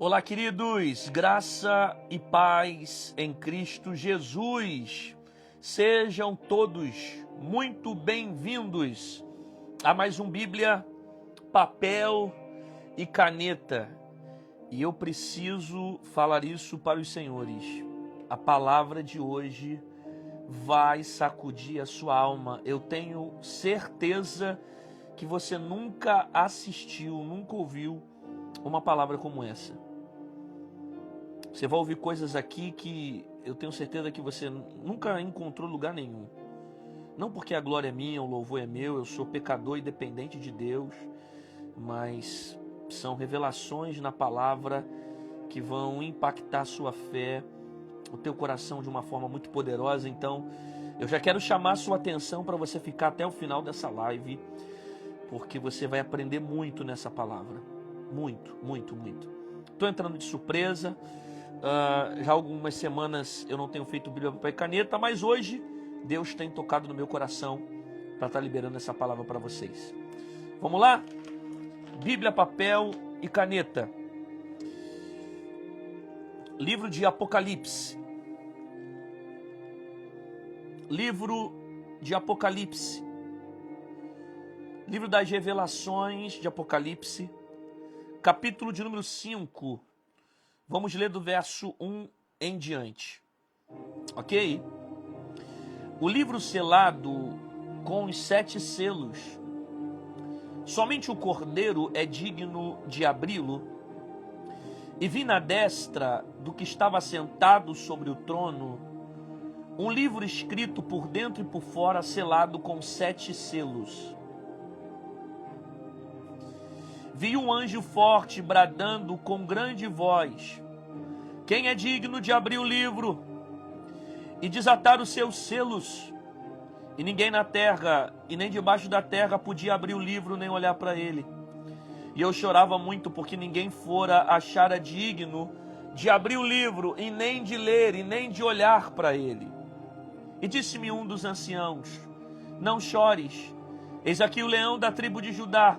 Olá, queridos, graça e paz em Cristo Jesus. Sejam todos muito bem-vindos a mais um Bíblia, papel e caneta. E eu preciso falar isso para os senhores. A palavra de hoje vai sacudir a sua alma. Eu tenho certeza que você nunca assistiu, nunca ouviu uma palavra como essa. Você vai ouvir coisas aqui que eu tenho certeza que você nunca encontrou lugar nenhum. Não porque a glória é minha, o louvor é meu, eu sou pecador e dependente de Deus, mas são revelações na palavra que vão impactar a sua fé, o teu coração de uma forma muito poderosa. Então, eu já quero chamar a sua atenção para você ficar até o final dessa live, porque você vai aprender muito nessa palavra. Muito, muito, muito. Estou entrando de surpresa. Já há algumas semanas eu não tenho feito Bíblia, papel e caneta, mas hoje Deus tem tocado no meu coração para estar liberando essa palavra para vocês. Vamos lá? Bíblia, papel e caneta. Livro de Apocalipse. Livro de Apocalipse. Livro das Revelações de Apocalipse. Capítulo de número 5. Vamos ler do verso 1 em diante. Ok? O livro selado com os 7 selos. Somente o Cordeiro é digno de abri-lo. E vi na destra do que estava sentado sobre o trono um livro escrito por dentro e por fora, selado com 7 selos. Vi um anjo forte bradando com grande voz: quem é digno de abrir o livro e desatar os seus selos? E ninguém na terra e nem debaixo da terra podia abrir o livro nem olhar para ele. E eu chorava muito porque ninguém fora achara digno de abrir o livro e nem de ler e nem de olhar para ele. E disse-me um dos anciãos: não chores, eis aqui o leão da tribo de Judá,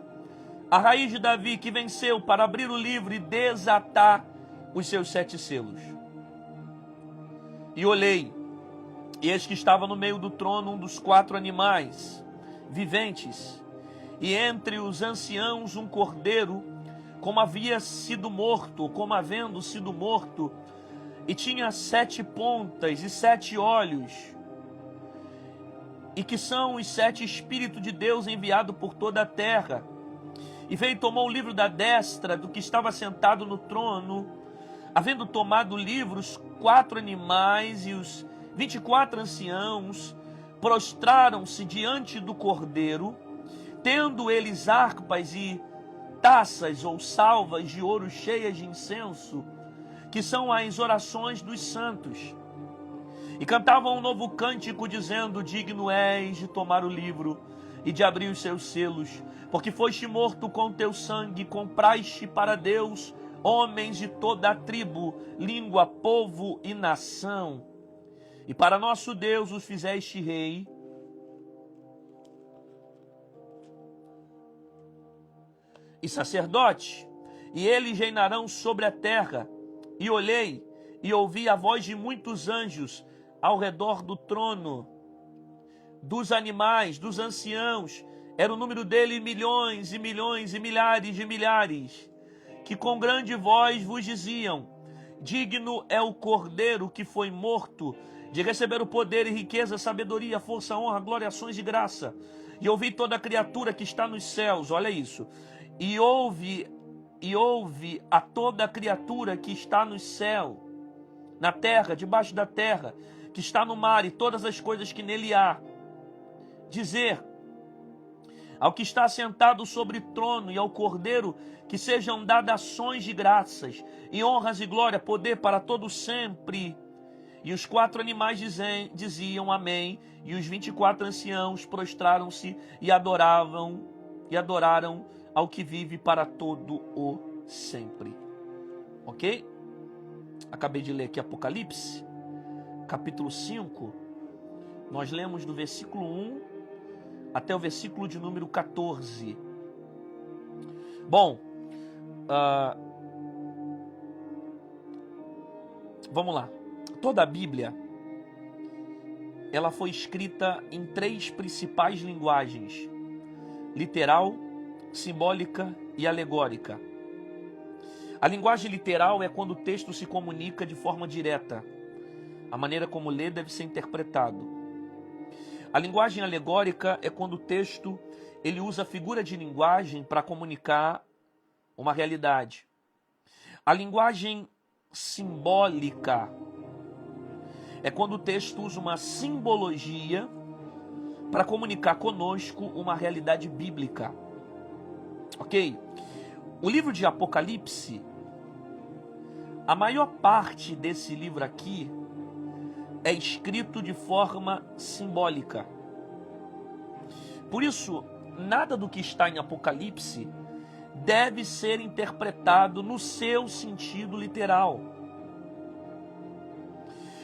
a raiz de Davi, que venceu para abrir o livro e desatar os seus 7 selos. E olhei, e eis que estava no meio do trono um dos 4 animais viventes, e entre os anciãos um cordeiro, como havendo sido morto, e tinha 7 pontas e 7 olhos, e que são os 7 Espíritos de Deus enviados por toda a terra. E veio e tomou o livro da destra do que estava sentado no trono. Havendo tomado o livro, os 4 animais e os 24 anciãos prostraram-se diante do Cordeiro, tendo eles harpas e taças ou salvas de ouro cheias de incenso, que são as orações dos santos. E cantavam um novo cântico, dizendo: digno és de tomar o livro e de abrir os seus selos, porque foste morto com teu sangue, compraste para Deus homens de toda a tribo, língua, povo e nação. E para nosso Deus os fizeste rei, e sacerdote, e eles reinarão sobre a terra. E olhei, e ouvi a voz de muitos anjos ao redor do trono, dos animais, dos anciãos. Era o número dele milhões e milhões e milhares de milhares, que com grande voz vos diziam: digno é o Cordeiro que foi morto de receber o poder e riqueza, sabedoria, força, honra, glória, ações e graça. E ouvi toda a criatura que está nos céus, olha isso, e ouve a toda a criatura que está no céu, na terra, debaixo da terra, que está no mar e todas as coisas que nele há, dizer ao que está sentado sobre o trono e ao Cordeiro, que sejam dadas ações de graças, e honras e glória, poder para todo sempre. E os 4 animais diziam amém, e os 24 anciãos prostraram-se e adoraram ao que vive para todo o sempre. Ok? Acabei de ler aqui Apocalipse, capítulo 5. Nós lemos do versículo 1 até o versículo de número 14. Bom, Vamos lá. Toda a Bíblia, ela foi escrita em 3 principais linguagens: literal, simbólica e alegórica. A linguagem literal é quando o texto se comunica de forma direta. A maneira como lê deve ser interpretado. A linguagem alegórica é quando o texto ele usa a figura de linguagem para comunicar uma realidade. A linguagem simbólica é quando o texto usa uma simbologia para comunicar conosco uma realidade bíblica. Ok? O livro de Apocalipse, a maior parte desse livro aqui é escrito de forma simbólica. Por isso, nada do que está em Apocalipse deve ser interpretado no seu sentido literal.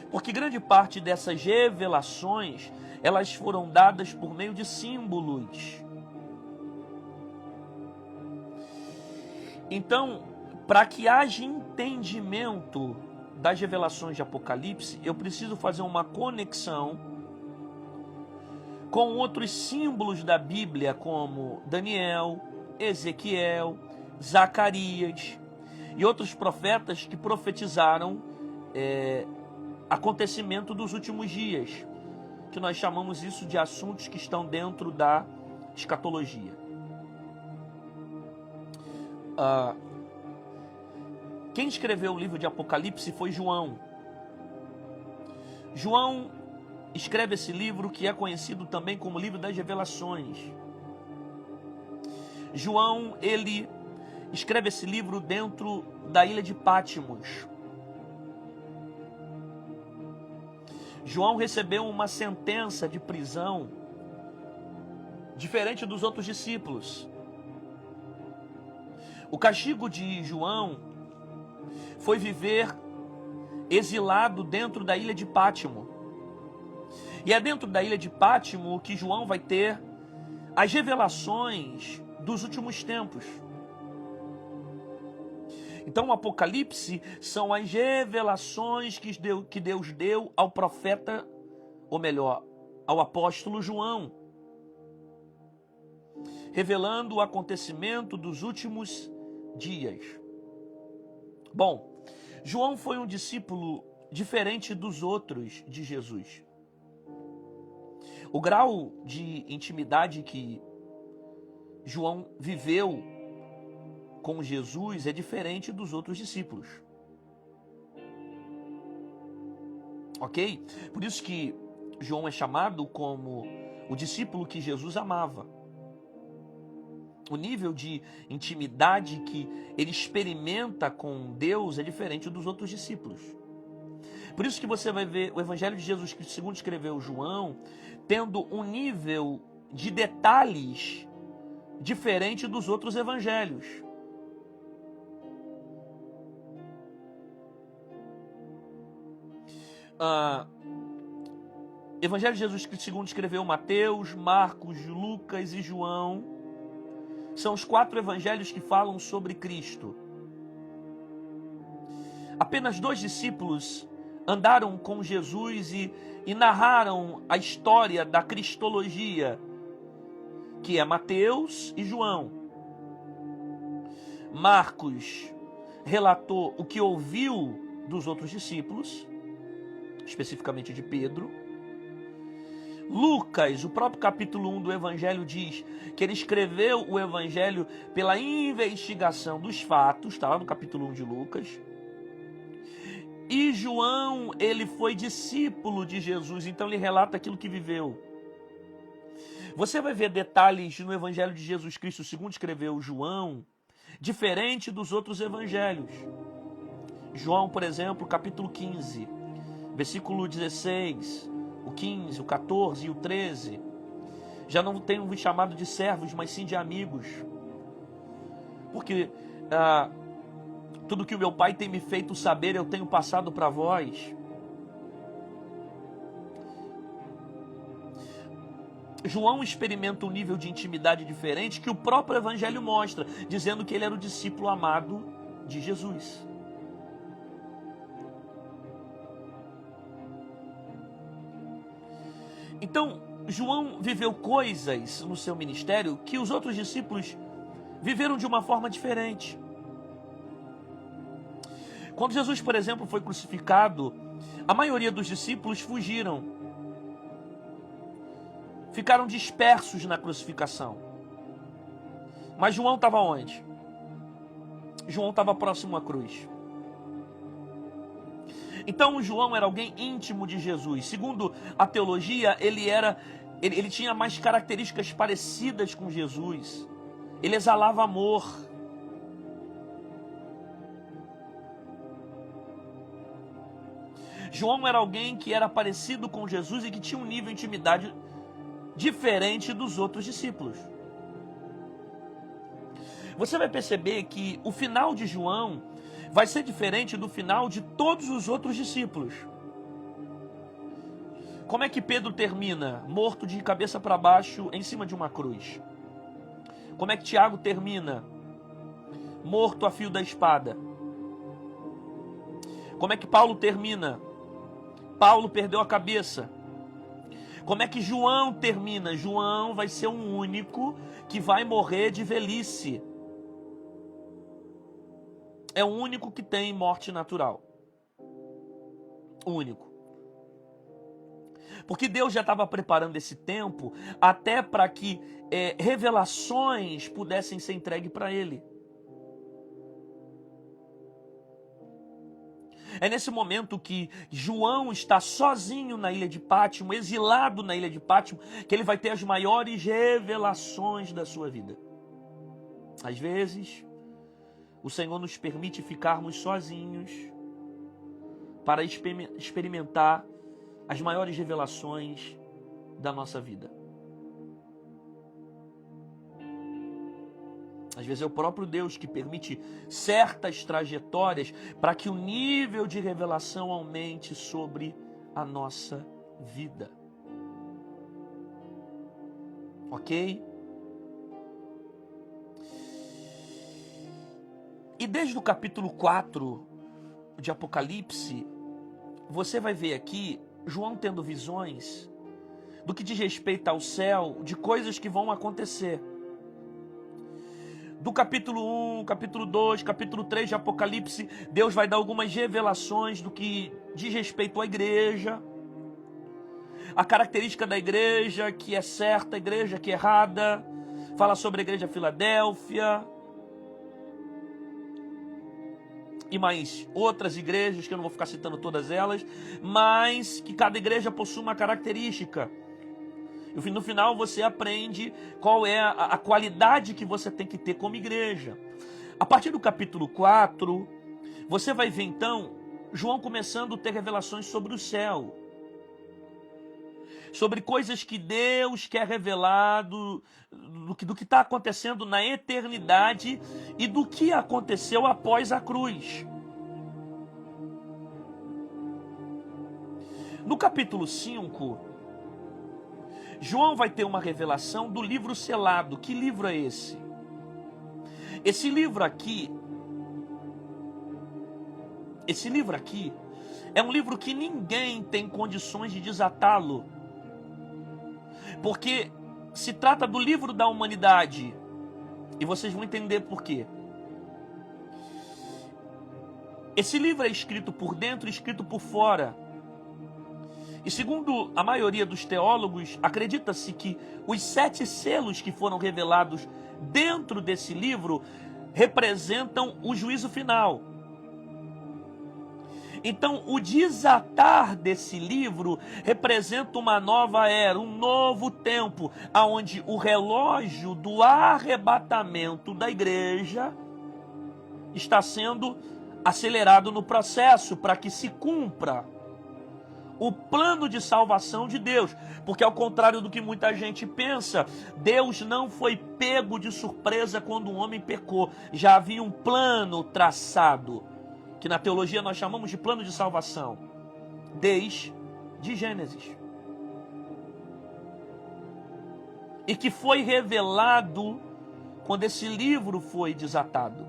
Porque grande parte dessas revelações, elas foram dadas por meio de símbolos. Então, para que haja entendimento das revelações de Apocalipse, eu preciso fazer uma conexão com outros símbolos da Bíblia, como Daniel, Ezequiel, Zacarias e outros profetas que profetizaram acontecimento dos últimos dias, que nós chamamos isso de assuntos que estão dentro da escatologia. Quem escreveu o livro de Apocalipse foi João. João escreve esse livro que é conhecido também como livro das revelações. João, ele escreve esse livro dentro da ilha de Patmos. João recebeu uma sentença de prisão diferente dos outros discípulos. O castigo de João foi viver exilado dentro da ilha de Patmos. E é dentro da ilha de Patmos que João vai ter as revelações dos últimos tempos. Então o Apocalipse são as revelações que Deus deu ao profeta, ou melhor, ao apóstolo João, revelando o acontecimento dos últimos dias. Bom, João foi um discípulo diferente dos outros de Jesus. O grau de intimidade que João viveu com Jesus é diferente dos outros discípulos. Ok? Por isso que João é chamado como o discípulo que Jesus amava. O nível de intimidade que ele experimenta com Deus é diferente dos outros discípulos. Por isso que você vai ver o Evangelho de Jesus Cristo, segundo escreveu João, tendo um nível de detalhes diferente dos outros evangelhos. Evangelho de Jesus Cristo, segundo escreveu Mateus, Marcos, Lucas e João, são os 4 evangelhos que falam sobre Cristo. Apenas 2 discípulos andaram com Jesus e narraram a história da cristologia, que é Mateus e João. Marcos relatou o que ouviu dos outros discípulos, especificamente de Pedro. Lucas, o próprio capítulo 1 do Evangelho diz que ele escreveu o Evangelho pela investigação dos fatos, está lá no capítulo 1 de Lucas. E João, ele foi discípulo de Jesus, então ele relata aquilo que viveu. Você vai ver detalhes no Evangelho de Jesus Cristo, segundo escreveu João, diferente dos outros evangelhos. João, por exemplo, capítulo 15, versículo 16, o 15, o 14 e o 13. Já não tenho vos chamado de servos, mas sim de amigos. Porque tudo que o meu Pai tem me feito saber, eu tenho passado para vós. João experimenta um nível de intimidade diferente que o próprio Evangelho mostra, dizendo que ele era o discípulo amado de Jesus. Então, João viveu coisas no seu ministério que os outros discípulos viveram de uma forma diferente. Quando Jesus, por exemplo, foi crucificado, a maioria dos discípulos fugiram. Ficaram dispersos na crucificação. Mas João estava onde? João estava próximo à cruz. Então João era alguém íntimo de Jesus. Segundo a teologia, ele tinha mais características parecidas com Jesus. Ele exalava amor. João era alguém que era parecido com Jesus e que tinha um nível de intimidade diferente dos outros discípulos. Você vai perceber que o final de João vai ser diferente do final de todos os outros discípulos. Como é que Pedro termina? Morto de cabeça para baixo em cima de uma cruz. Como é que Tiago termina? Morto a fio da espada. Como é que Paulo termina? Paulo perdeu a cabeça. Como é que João termina? João vai ser um único que vai morrer de velhice. É o único que tem morte natural. O único. Porque Deus já estava preparando esse tempo até para que revelações pudessem ser entregues para ele. É nesse momento que João está sozinho na ilha de Pátimo, exilado na ilha de Pátimo, que ele vai ter as maiores revelações da sua vida. Às vezes, o Senhor nos permite ficarmos sozinhos para experimentar as maiores revelações da nossa vida. Às vezes é o próprio Deus que permite certas trajetórias para que o nível de revelação aumente sobre a nossa vida. Ok? E desde o capítulo 4 de Apocalipse, você vai ver aqui João tendo visões do que diz respeito ao céu, de coisas que vão acontecer. Do capítulo 1, capítulo 2, capítulo 3 de Apocalipse, Deus vai dar algumas revelações do que diz respeito à igreja. A característica da igreja que é certa, a igreja que é errada. Fala sobre a igreja Filadélfia. E mais outras igrejas, que eu não vou ficar citando todas elas, mas que cada igreja possui uma característica. E no final você aprende qual é a qualidade que você tem que ter como igreja. A partir do capítulo 4, você vai ver então João começando a ter revelações sobre o céu. Sobre coisas que Deus quer revelar do que está acontecendo na eternidade e do que aconteceu após a cruz. No capítulo 5, João vai ter uma revelação do livro selado. Que livro é esse? Esse livro aqui é um livro que ninguém tem condições de desatá-lo. Porque se trata do livro da humanidade. E vocês vão entender por quê. Esse livro é escrito por dentro e escrito por fora. E segundo a maioria dos teólogos, acredita-se que os 7 selos que foram revelados dentro desse livro representam o juízo final. Então, o desatar desse livro representa uma nova era, um novo tempo, onde o relógio do arrebatamento da igreja está sendo acelerado no processo para que se cumpra o plano de salvação de Deus. Porque ao contrário do que muita gente pensa, Deus não foi pego de surpresa quando um homem pecou. Já havia um plano traçado, que na teologia nós chamamos de plano de salvação, desde Gênesis. E que foi revelado quando esse livro foi desatado.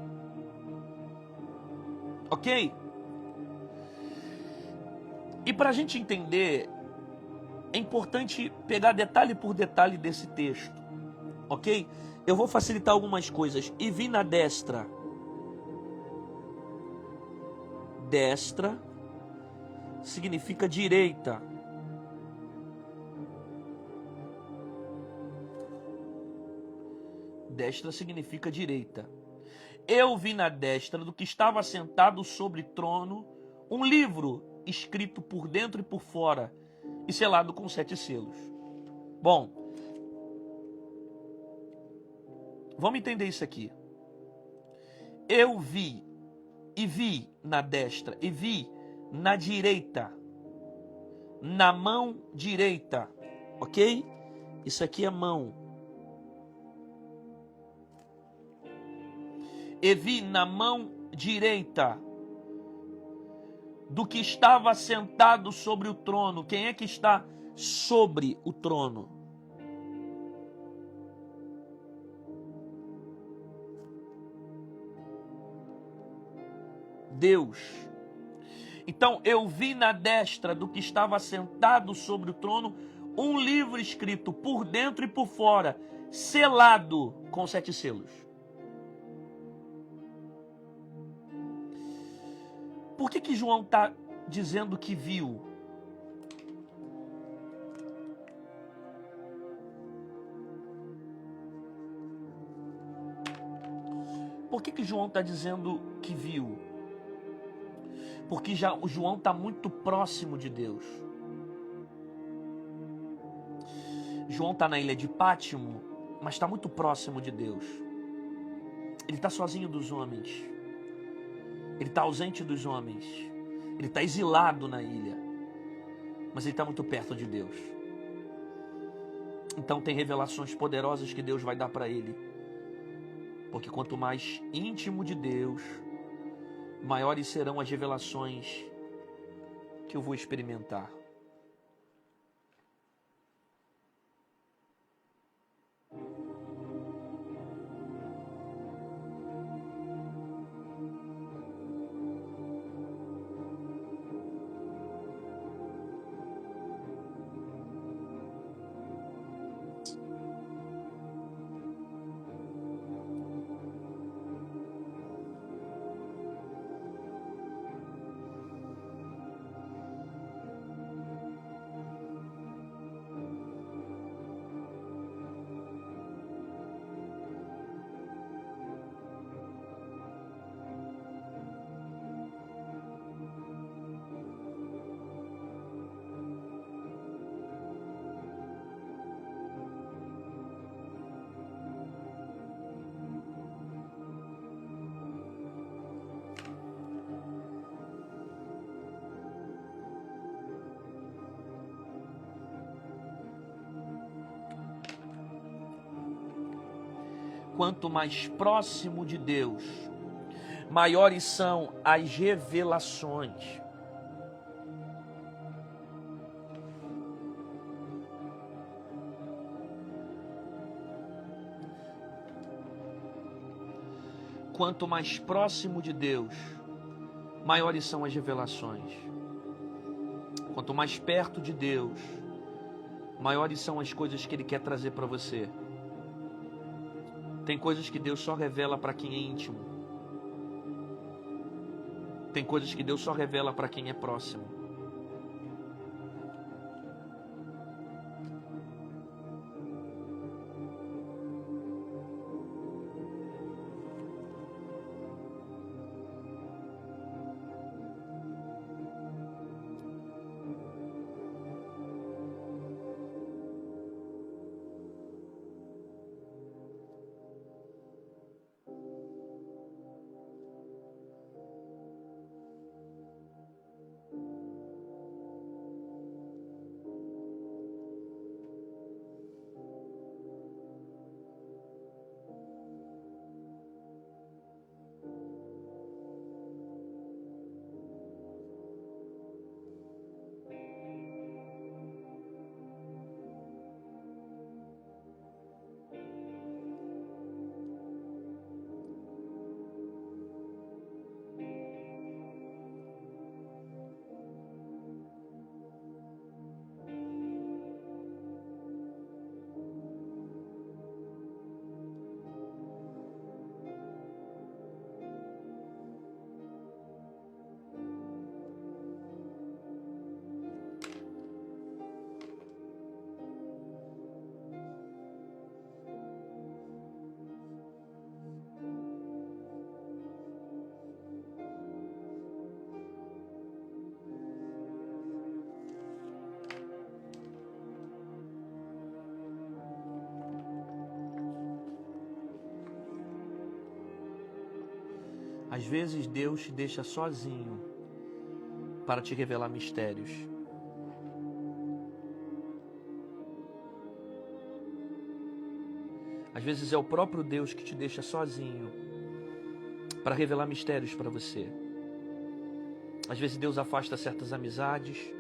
Ok? E para a gente entender é importante pegar detalhe por detalhe desse texto, ok? Eu vou facilitar algumas coisas. E vi na destra. Destra significa direita. Destra significa direita. Eu vi na destra do que estava sentado sobre trono um livro escrito por dentro e por fora e selado com 7 selos. Bom, vamos entender isso aqui. Eu vi, e vi na destra, e vi na direita, na mão direita, ok? Isso aqui é mão. E vi na mão direita do que estava sentado sobre o trono. Quem é que está sobre o trono? Deus. Então eu vi na destra do que estava sentado sobre o trono um livro escrito por dentro e por fora, selado com 7 selos. Por que João está dizendo que viu? Por que João está dizendo que viu? Porque já o João está muito próximo de Deus. João está na ilha de Pátimo, mas está muito próximo de Deus. Ele está sozinho dos homens. Ele está ausente dos homens. Ele está exilado na ilha. Mas ele está muito perto de Deus. Então tem revelações poderosas que Deus vai dar para ele. Porque quanto mais íntimo de Deus, maiores serão as revelações que eu vou experimentar. Quanto mais próximo de Deus, maiores são as revelações. Quanto mais próximo de Deus, maiores são as revelações. Quanto mais perto de Deus, maiores são as coisas que Ele quer trazer para você. Tem coisas que Deus só revela para quem é íntimo. Tem coisas que Deus só revela para quem é próximo. Às vezes Deus te deixa sozinho para te revelar mistérios. Às vezes é o próprio Deus que te deixa sozinho para revelar mistérios para você. Às vezes Deus afasta certas amizades,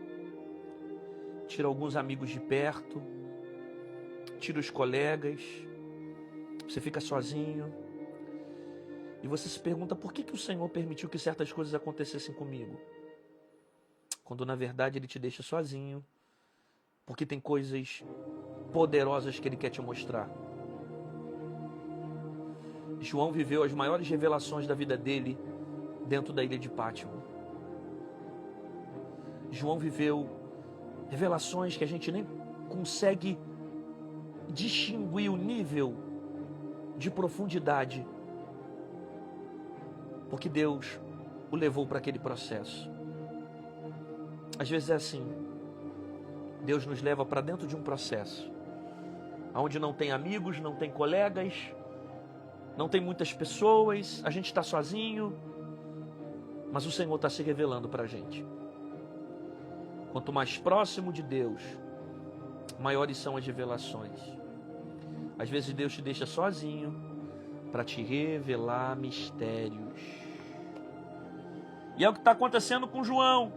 tira alguns amigos de perto, tira os colegas, você fica sozinho. E você se pergunta, por que o Senhor permitiu que certas coisas acontecessem comigo? Quando na verdade Ele te deixa sozinho, porque tem coisas poderosas que Ele quer te mostrar. João viveu as maiores revelações da vida dele dentro da ilha de Pátimo. João viveu revelações que a gente nem consegue distinguir o nível de profundidade, porque Deus o levou para aquele processo. Às vezes é assim, Deus nos leva para dentro de um processo, onde não tem amigos, não tem colegas, não tem muitas pessoas, a gente está sozinho, mas o Senhor está se revelando para a gente. Quanto mais próximo de Deus, maiores são as revelações. Às vezes Deus te deixa sozinho para te revelar mistérios. E é o que está acontecendo com João.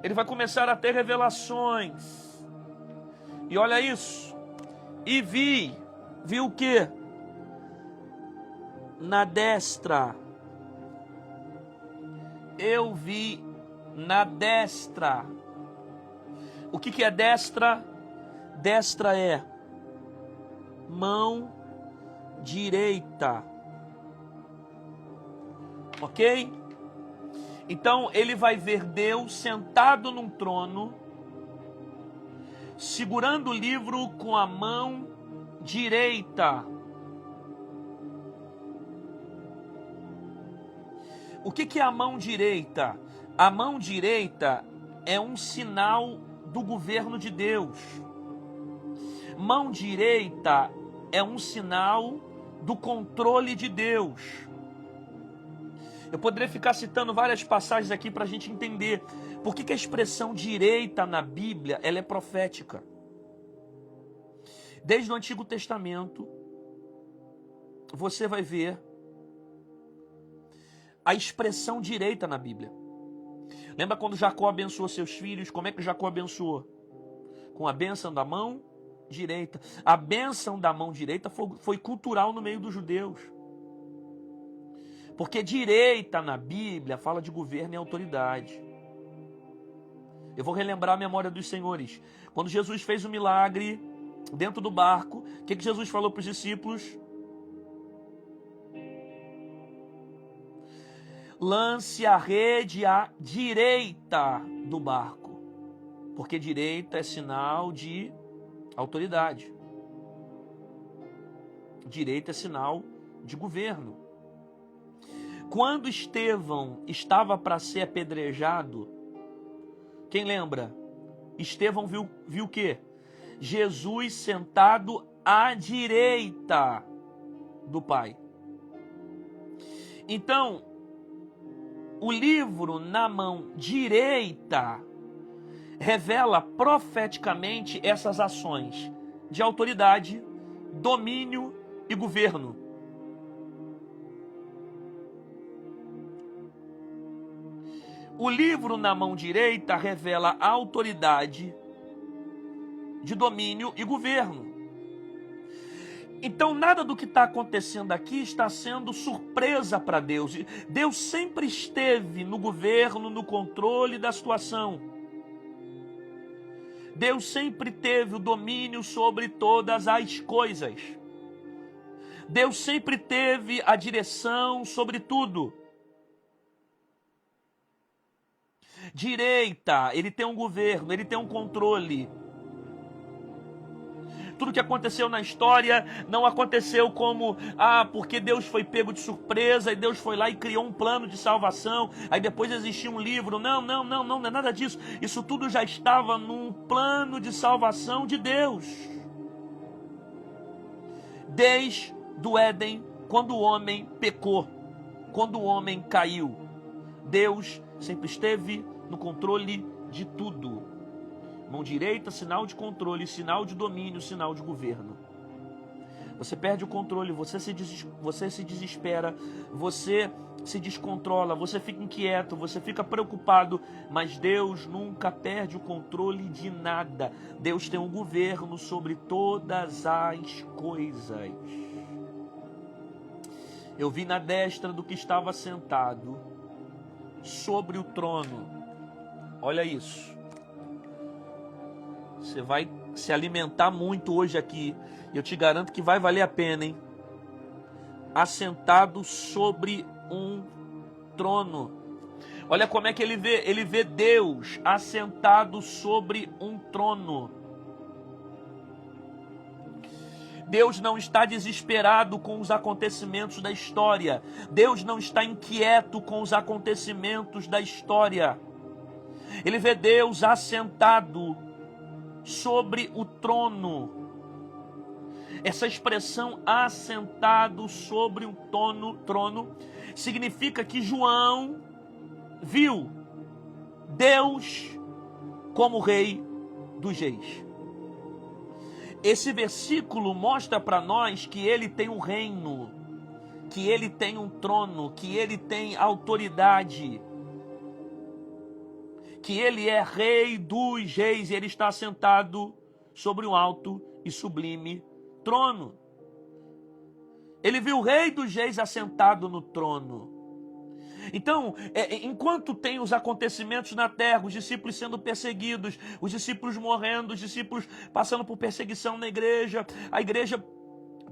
Ele vai começar a ter revelações. E olha isso. E vi o quê? Na destra. Eu vi na destra. O que é destra? Destra é mão direita. Ok? Então ele vai ver Deus sentado num trono, segurando o livro com a mão direita. O que é a mão direita? A mão direita é um sinal do governo de Deus. Mão direita é um sinal do controle de Deus. Eu poderia ficar citando várias passagens aqui para a gente entender por que a expressão direita na Bíblia ela é profética. Desde o Antigo Testamento, você vai ver a expressão direita na Bíblia. Lembra quando Jacó abençoou seus filhos? Como é que Jacó abençoou? Com a bênção da mão direita. A bênção da mão direita foi cultural no meio dos judeus. Porque direita na Bíblia fala de governo e autoridade. Eu vou relembrar a memória dos senhores. Quando Jesus fez o milagre dentro do barco, o que Jesus falou para os discípulos? Lance a rede à direita do barco. Porque direita é sinal de autoridade. Direita é sinal de governo. Quando Estevão estava para ser apedrejado, quem lembra? Estevão viu o quê? Jesus sentado à direita do Pai. Então, o livro na mão direita revela profeticamente essas ações de autoridade, domínio e governo. O livro na mão direita revela a autoridade de domínio e governo. Então nada do que está acontecendo aqui está sendo surpresa para Deus. Deus sempre esteve no governo, no controle da situação. Deus sempre teve o domínio sobre todas as coisas. Deus sempre teve a direção sobre tudo. Direita, ele tem um governo, ele tem um controle. Tudo que aconteceu na história não aconteceu como, porque Deus foi pego de surpresa e Deus foi lá e criou um plano de salvação, aí depois existia um livro. Não é nada disso. Isso tudo já estava num plano de salvação de Deus. Desde o Éden, quando o homem pecou. quando o homem caiu, Deus sempre esteve no controle de tudo. Mão direita, sinal de controle, sinal de domínio, sinal de governo. Você perde o controle, você se desespera, você se descontrola, você fica inquieto, você fica preocupado, mas Deus nunca perde o controle de nada. Deus tem um governo sobre todas as coisas. Eu vi na destra do que estava sentado sobre o trono. Olha isso. Você vai se alimentar muito hoje aqui. Eu te garanto que vai valer a pena, hein? Assentado sobre um trono. Olha como é que ele vê. Ele vê Deus assentado sobre um trono. Deus não está desesperado com os acontecimentos da história. Deus não está inquieto com os acontecimentos da história. Ele vê Deus assentado sobre o trono. Essa expressão assentado sobre um trono significa que João viu Deus como Rei dos Reis. Esse versículo mostra para nós que ele tem um reino, que ele tem um trono, que ele tem autoridade, que ele é Rei dos Reis e ele está sentado sobre um alto e sublime trono. Ele viu o Rei dos Reis assentado no trono. Então, enquanto tem os acontecimentos na terra, os discípulos sendo perseguidos, os discípulos morrendo, os discípulos passando por perseguição na igreja, a igreja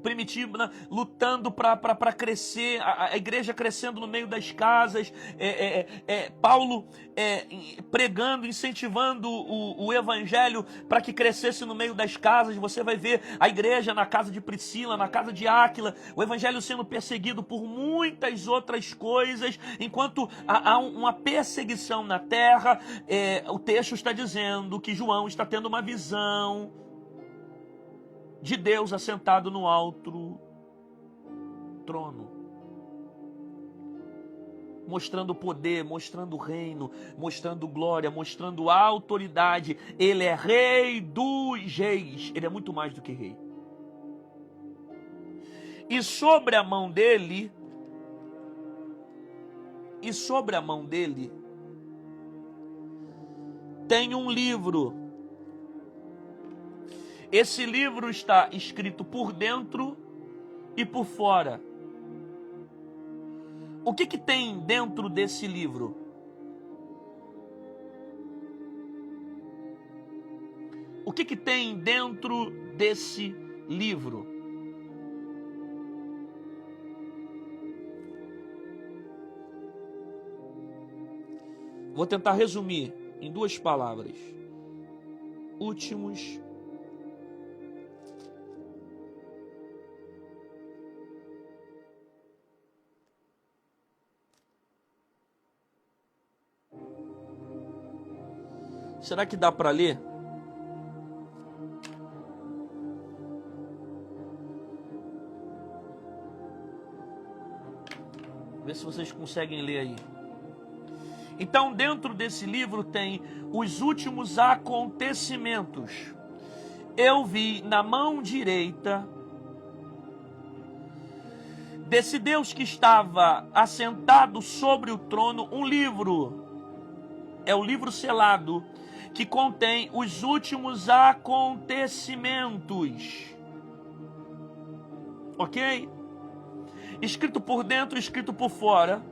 primitiva lutando para crescer, a igreja crescendo no meio das casas, Paulo pregando, incentivando o evangelho para que crescesse no meio das casas. Você vai ver a igreja na casa de Priscila, na casa de Áquila, o evangelho sendo perseguido por muitas outras coisas. Enquanto há uma perseguição na terra, o texto está dizendo que João está tendo uma visão de Deus assentado no alto trono, mostrando poder, mostrando reino, mostrando glória, mostrando autoridade. Ele é Rei dos Reis. Ele é muito mais do que rei. E sobre a mão dele, tem um livro. Esse livro está escrito por dentro e por fora. O que tem dentro desse livro? O que tem dentro desse livro? Vou tentar resumir em 2 palavras. Últimos Será que dá para ler? Vê se vocês conseguem ler aí. Então, dentro desse livro tem os últimos acontecimentos. Eu vi na mão direita desse Deus que estava assentado sobre o trono um livro. É o livro selado, que contém os últimos acontecimentos. Ok? Escrito por dentro, escrito por fora,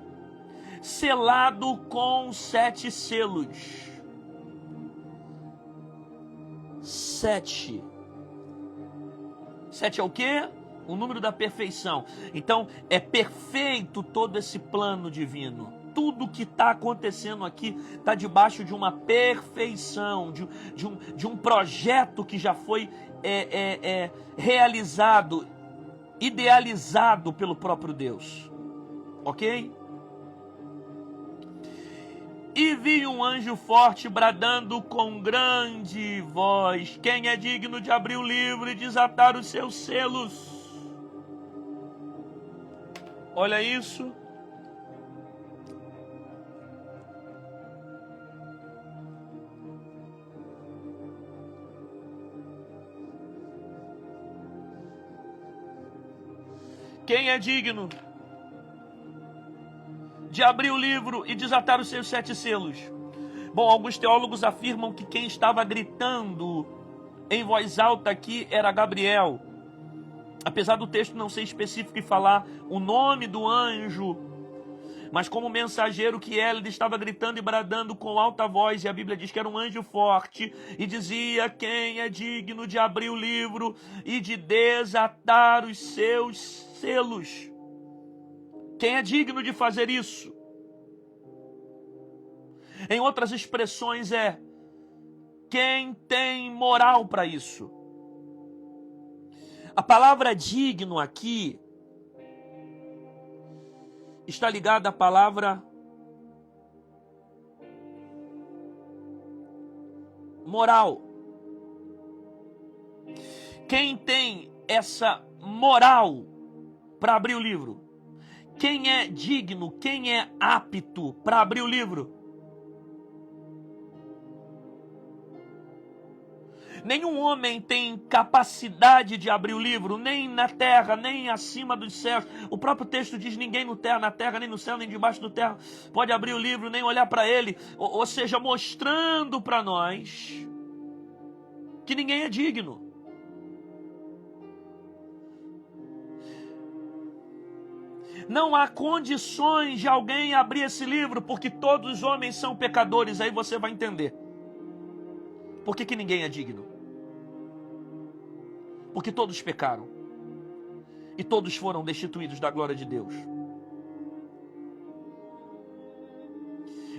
selado com 7 selos. 7. 7 é o quê? O número da perfeição. Então, é perfeito todo esse plano divino. Tudo que está acontecendo aqui está debaixo de uma perfeição, de um projeto que já foi realizado, idealizado pelo próprio Deus. Ok? E vi um anjo forte bradando com grande voz: quem é digno de abrir o livro e desatar os seus selos? Olha isso. Quem é digno de abrir o livro e desatar os seus 7 selos? Bom, alguns teólogos afirmam que quem estava gritando em voz alta aqui era Gabriel. Apesar do texto não ser específico e falar o nome do anjo, mas como mensageiro que ele estava gritando e bradando com alta voz, e a Bíblia diz que era um anjo forte, e dizia: quem é digno de abrir o livro e de desatar os seus selos? Quem é digno de fazer isso? Em outras expressões quem tem moral para isso? A palavra digno aqui está ligada à palavra moral. Quem tem essa moral para abrir o livro? Quem é digno, quem é apto para abrir o livro? Nenhum homem tem capacidade de abrir o livro, nem na terra, nem acima dos céus. O próprio texto diz: ninguém na terra, nem no céu, nem debaixo do terra pode abrir o livro, nem olhar para ele. Ou seja, mostrando para nós que ninguém é digno. Não há condições de alguém abrir esse livro, porque todos os homens são pecadores. Aí você vai entender por que ninguém é digno. Porque todos pecaram e todos foram destituídos da glória de Deus.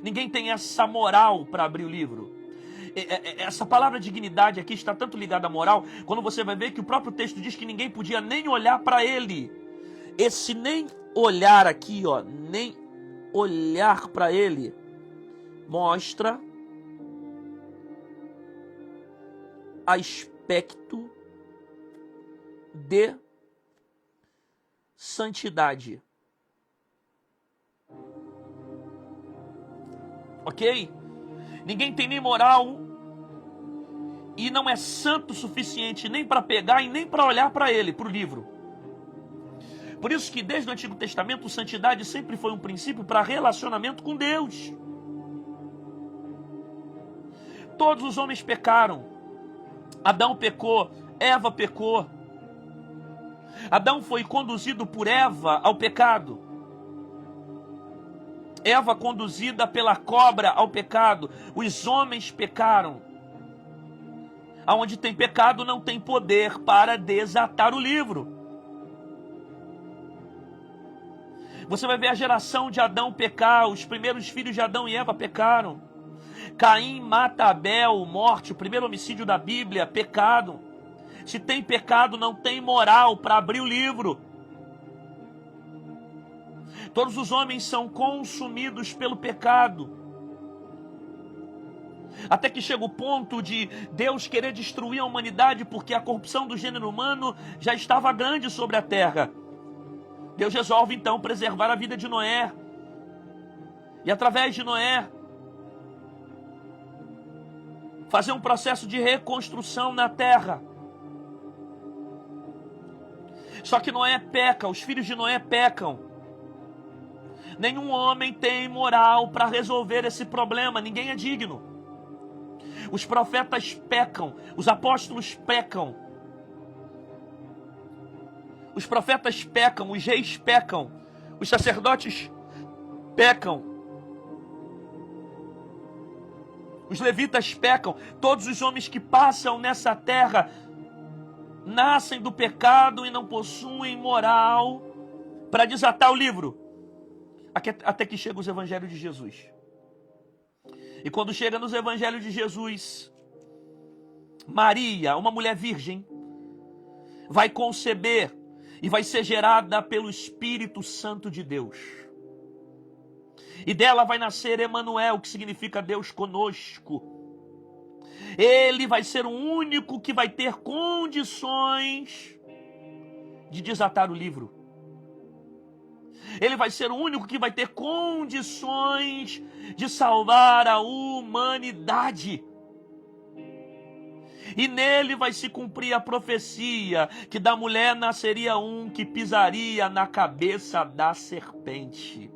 Ninguém tem essa moral para abrir o livro. Essa palavra dignidade aqui está tanto ligada à moral, quando você vai ver que o próprio texto diz que ninguém podia nem olhar para ele. Esse nem olhar aqui, nem olhar para ele, mostra aspecto de santidade. Ok? Ninguém tem nem moral e não é santo o suficiente nem para pegar e nem para olhar para ele, para o livro. Por isso que desde o Antigo Testamento, santidade sempre foi um princípio para relacionamento com Deus. Todos os homens pecaram. Adão pecou, Eva pecou. Adão foi conduzido por Eva ao pecado. Eva conduzida pela cobra ao pecado. Os homens pecaram. Aonde tem pecado não tem poder para desatar o livro. Você vai ver a geração de Adão pecar. Os primeiros filhos de Adão e Eva pecaram. Caim mata Abel, morte, o primeiro homicídio da Bíblia, pecado. Se tem pecado, não tem moral para abrir o livro. Todos os homens são consumidos pelo pecado. Até que chega o ponto de Deus querer destruir a humanidade, porque a corrupção do gênero humano já estava grande sobre a terra. Deus resolve então preservar a vida de Noé. E através de Noé, fazer um processo de reconstrução na terra. Só que Noé peca, os filhos de Noé pecam. Nenhum homem tem moral para resolver esse problema, ninguém é digno. Os profetas pecam, os apóstolos pecam. Os profetas pecam, os reis pecam, os sacerdotes pecam. Os levitas pecam. Todos os homens que passam nessa terra nascem do pecado e não possuem moral para desatar o livro. Até que chega os evangelhos de Jesus. E quando chega nos evangelhos de Jesus, Maria, uma mulher virgem, vai conceber e vai ser gerada pelo Espírito Santo de Deus. E dela vai nascer Emanuel, que significa Deus conosco. Ele vai ser o único que vai ter condições de desatar o livro. Ele vai ser o único que vai ter condições de salvar a humanidade. E nele vai se cumprir a profecia que da mulher nasceria um que pisaria na cabeça da serpente.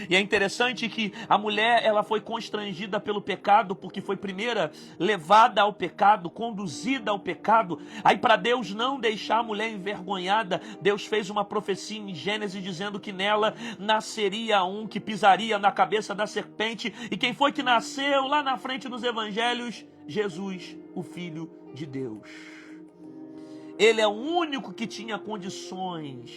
E é interessante que a mulher, ela foi constrangida pelo pecado, porque foi primeira levada ao pecado, conduzida ao pecado. Aí, para Deus não deixar a mulher envergonhada, Deus fez uma profecia em Gênesis dizendo que nela nasceria um que pisaria na cabeça da serpente. E quem foi que nasceu lá na frente nos evangelhos? Jesus, o Filho de Deus. Ele é o único que tinha condições,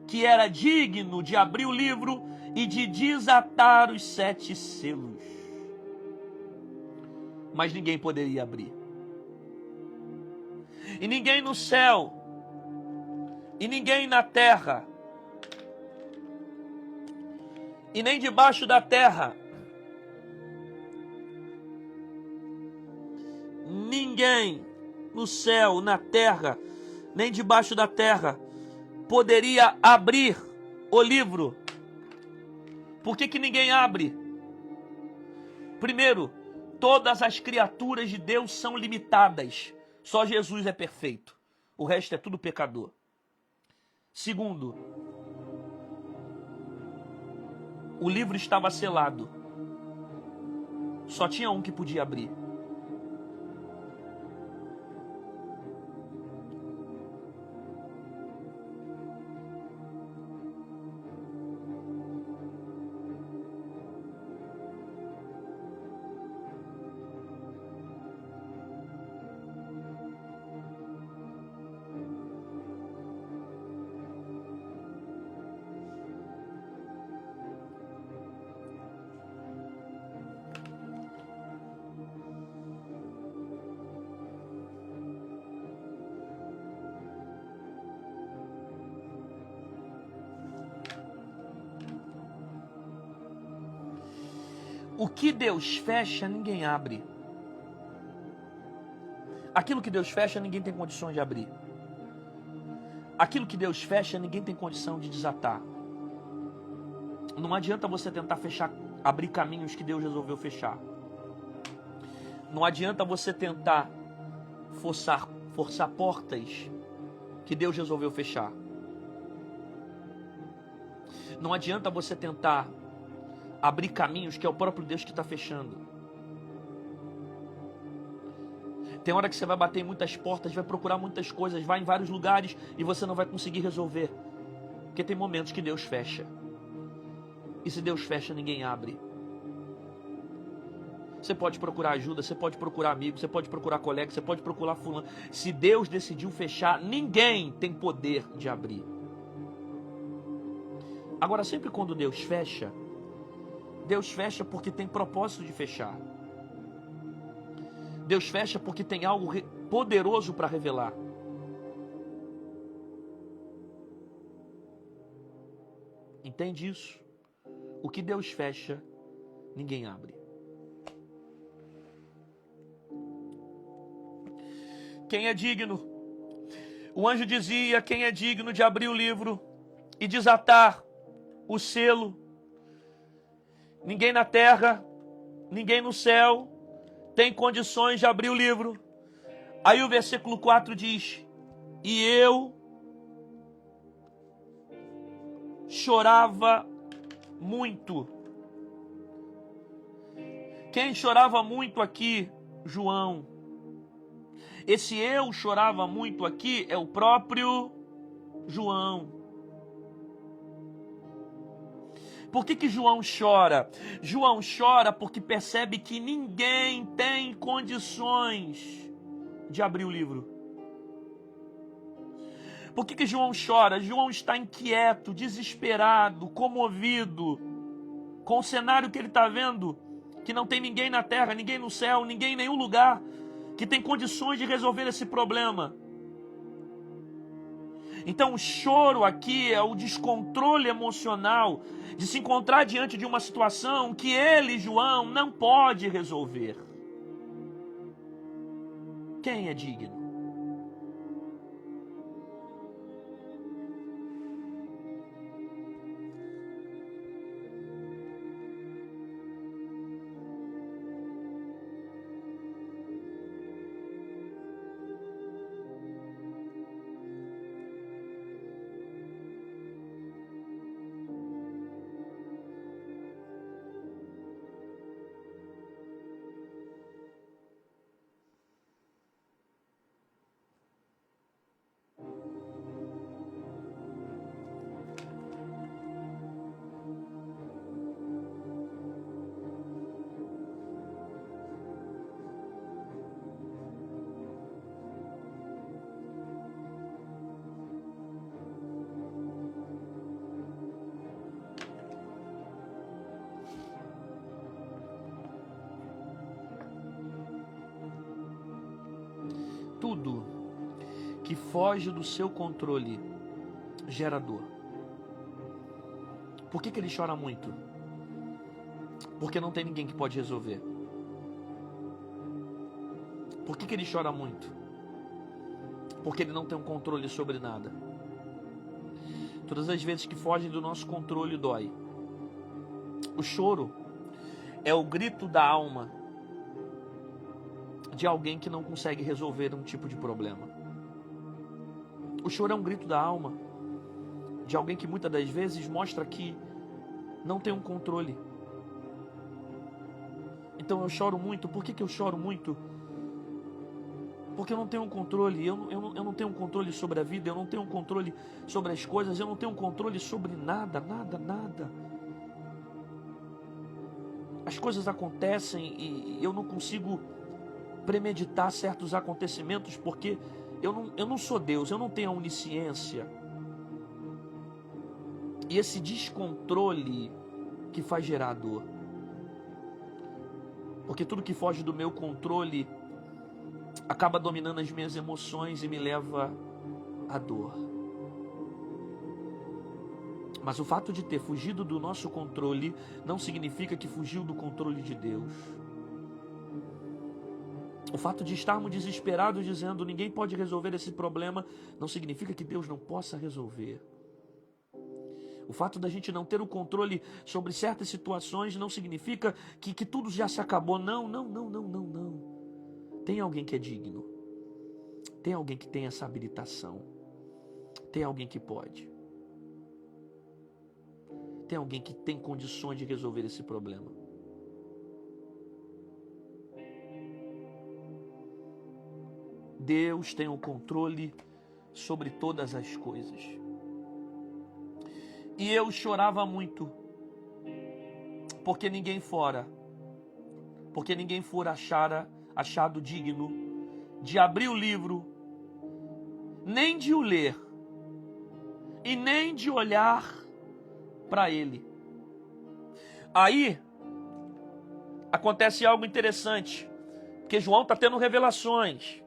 que era digno de abrir o livro e de desatar os 7 selos. Mas ninguém poderia abrir. E ninguém no céu, e ninguém na terra, e nem debaixo da terra, ninguém no céu, na terra, nem debaixo da terra, poderia abrir o livro. Por que ninguém abre? Primeiro, todas as criaturas de Deus são limitadas. Só Jesus é perfeito. O resto é tudo pecador. Segundo, o livro estava selado. Só tinha um que podia abrir. O que Deus fecha, ninguém abre. Aquilo que Deus fecha, ninguém tem condições de abrir. Aquilo que Deus fecha, ninguém tem condição de desatar. Não adianta você tentar fechar, abrir caminhos que Deus resolveu fechar. Não adianta você tentar forçar portas que Deus resolveu fechar. Não adianta você tentar abrir caminhos que é o próprio Deus que está fechando. Tem hora que você vai bater em muitas portas, vai procurar muitas coisas, vai em vários lugares e você não vai conseguir resolver. Porque tem momentos que Deus fecha. E se Deus fecha, ninguém abre. Você pode procurar ajuda, você pode procurar amigo, você pode procurar colega, você pode procurar fulano. Se Deus decidiu fechar, ninguém tem poder de abrir. Agora, sempre quando Deus fecha porque tem propósito de fechar. Deus fecha porque tem algo poderoso para revelar. Entende isso? O que Deus fecha, ninguém abre. Quem é digno? O anjo dizia: quem é digno de abrir o livro e desatar o selo? Ninguém na terra, ninguém no céu tem condições de abrir o livro. Aí o versículo 4 diz: e eu chorava muito. Quem chorava muito aqui? João. Esse eu chorava muito aqui é o próprio João. Por que João chora? João chora porque percebe que ninguém tem condições de abrir o livro. Por que João chora? João está inquieto, desesperado, comovido com o cenário que ele está vendo, que não tem ninguém na terra, ninguém no céu, ninguém em nenhum lugar que tem condições de resolver esse problema. Então o choro aqui é o descontrole emocional de se encontrar diante de uma situação que ele, João, não pode resolver. Quem é digno? tudo que foge do seu controle gera dor. Por que ele chora muito? Porque não tem ninguém que pode resolver. Por que ele chora muito? Porque ele não tem um controle sobre nada. Todas as vezes que fogem do nosso controle dói. O choro é o grito da alma de alguém que não consegue resolver um tipo de problema. O choro é um grito da alma de alguém que muitas das vezes mostra que não tem um controle. Então eu choro muito. Por que eu choro muito? Porque eu não tenho um controle. Eu não tenho um controle sobre a vida. Eu não tenho um controle sobre as coisas. Eu não tenho um controle sobre nada. As coisas acontecem e eu não consigo premeditar certos acontecimentos porque eu não sou Deus. Eu não tenho a onisciência. E esse descontrole que faz gerar dor. Porque tudo que foge do meu controle acaba dominando as minhas emoções e me leva à dor. Mas o fato de ter fugido do nosso controle não significa que fugiu do controle de Deus. O fato de estarmos desesperados dizendo ninguém pode resolver esse problema não significa que Deus não possa resolver. O fato da gente não ter o controle sobre certas situações não significa que tudo já se acabou. Não. Tem alguém que é digno. Tem alguém que tem essa habilitação. Tem alguém que pode. Tem alguém que tem condições de resolver esse problema. Deus tem o controle sobre todas as coisas. E eu chorava muito, porque ninguém fora achado digno de abrir o livro, nem de o ler, e nem de olhar para ele. Aí, acontece algo interessante, porque João está tendo revelações.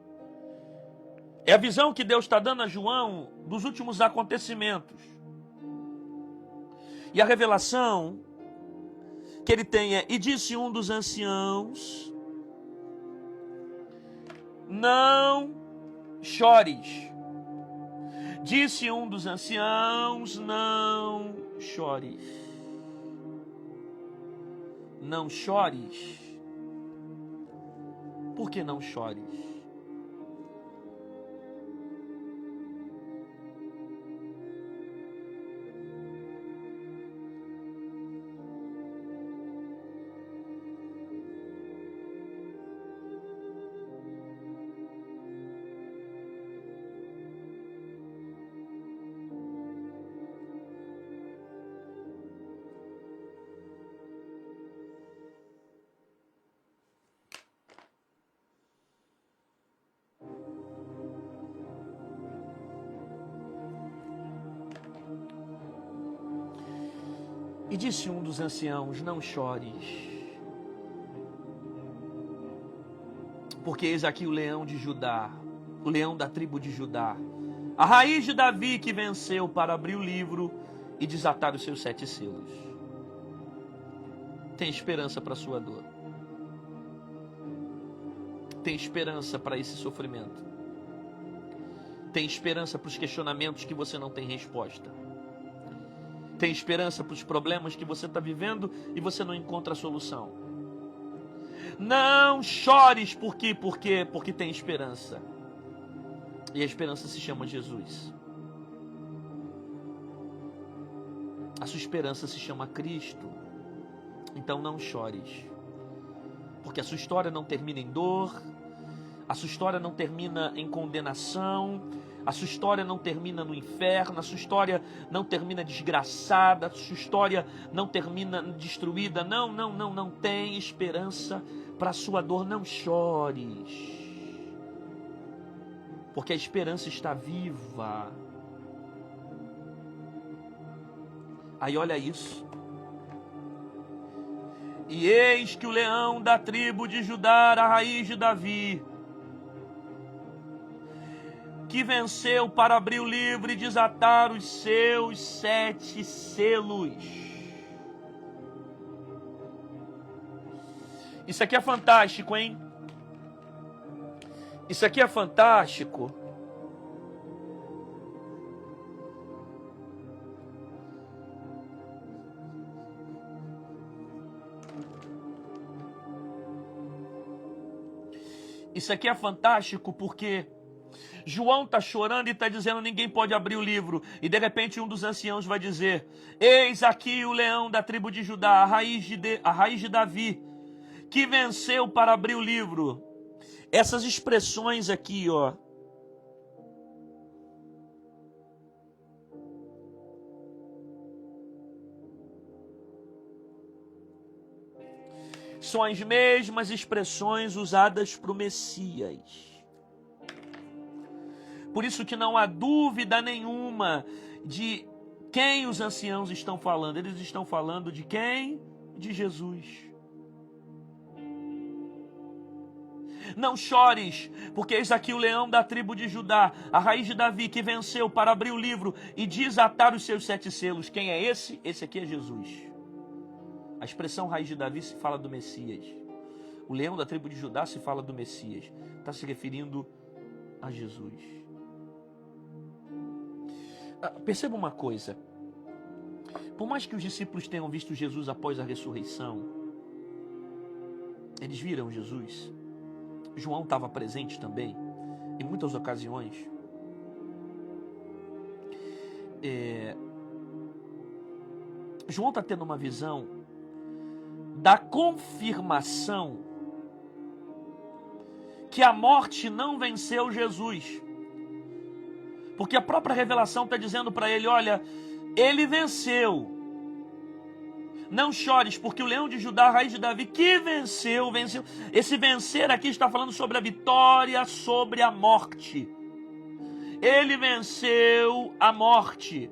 É a visão que Deus está dando a João dos últimos acontecimentos. E a revelação que ele tem é: e disse um dos anciãos, não chores. Disse um dos anciãos, não chores. Não chores. Por que não chores? E disse um dos anciãos, não chores, porque eis aqui o leão de Judá, o leão da tribo de Judá, a raiz de Davi que venceu para abrir o livro e desatar os seus 7 selos. Tem esperança para a sua dor. Tem esperança para esse sofrimento. Tem esperança para os questionamentos que você não tem resposta. Tem esperança para os problemas que você está vivendo e você não encontra a solução. Não chores, por quê? Porque tem esperança. E a esperança se chama Jesus. A sua esperança se chama Cristo. Então não chores. Porque a sua história não termina em dor. A sua história não termina em condenação. A sua história não termina no inferno. A sua história não termina desgraçada. A sua história não termina destruída. Não tem esperança para a sua dor. Não chores. Porque a esperança está viva. Aí olha isso. E eis que o leão da tribo de Judá, a raiz de Davi, que venceu para abrir o livro e desatar os seus 7 selos. Isso aqui é fantástico, hein? Isso aqui é fantástico. Isso aqui é fantástico porque João está chorando e está dizendo ninguém pode abrir o livro. E de repente um dos anciãos vai dizer: eis aqui o leão da tribo de Judá, a raiz de Davi, que venceu para abrir o livro. Essas expressões aqui, ó, são as mesmas expressões usadas para o Messias. Por isso que não há dúvida nenhuma de quem os anciãos estão falando. Eles estão falando de quem? De Jesus. Não chores, porque eis aqui o leão da tribo de Judá, a raiz de Davi, que venceu para abrir o livro e desatar os seus 7 selos. Quem é esse? Esse aqui é Jesus. A expressão raiz de Davi se fala do Messias. O leão da tribo de Judá se fala do Messias. Está se referindo a Jesus. Perceba uma coisa. Por mais que os discípulos tenham visto Jesus após a ressurreição, eles viram Jesus. João estava presente também, em muitas ocasiões. João está tendo uma visão da confirmação que a morte não venceu Jesus. Porque a própria revelação está dizendo para ele, olha, ele venceu. Não chores, porque o leão de Judá, a raiz de Davi, que venceu. Esse vencer aqui está falando sobre a vitória sobre a morte. Ele venceu a morte.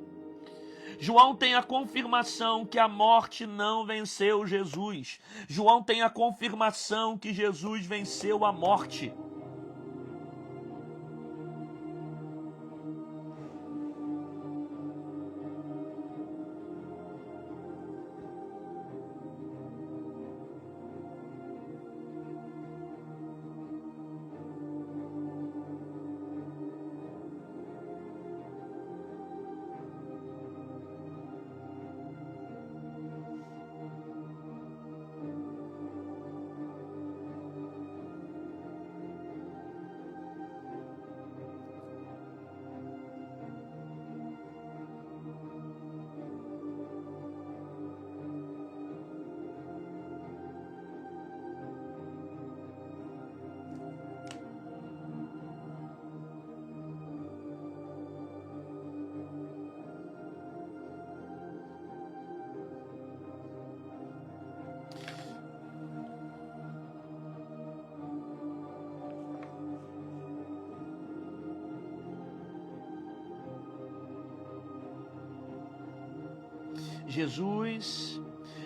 João tem a confirmação que a morte não venceu Jesus. João tem a confirmação que Jesus venceu a morte. Jesus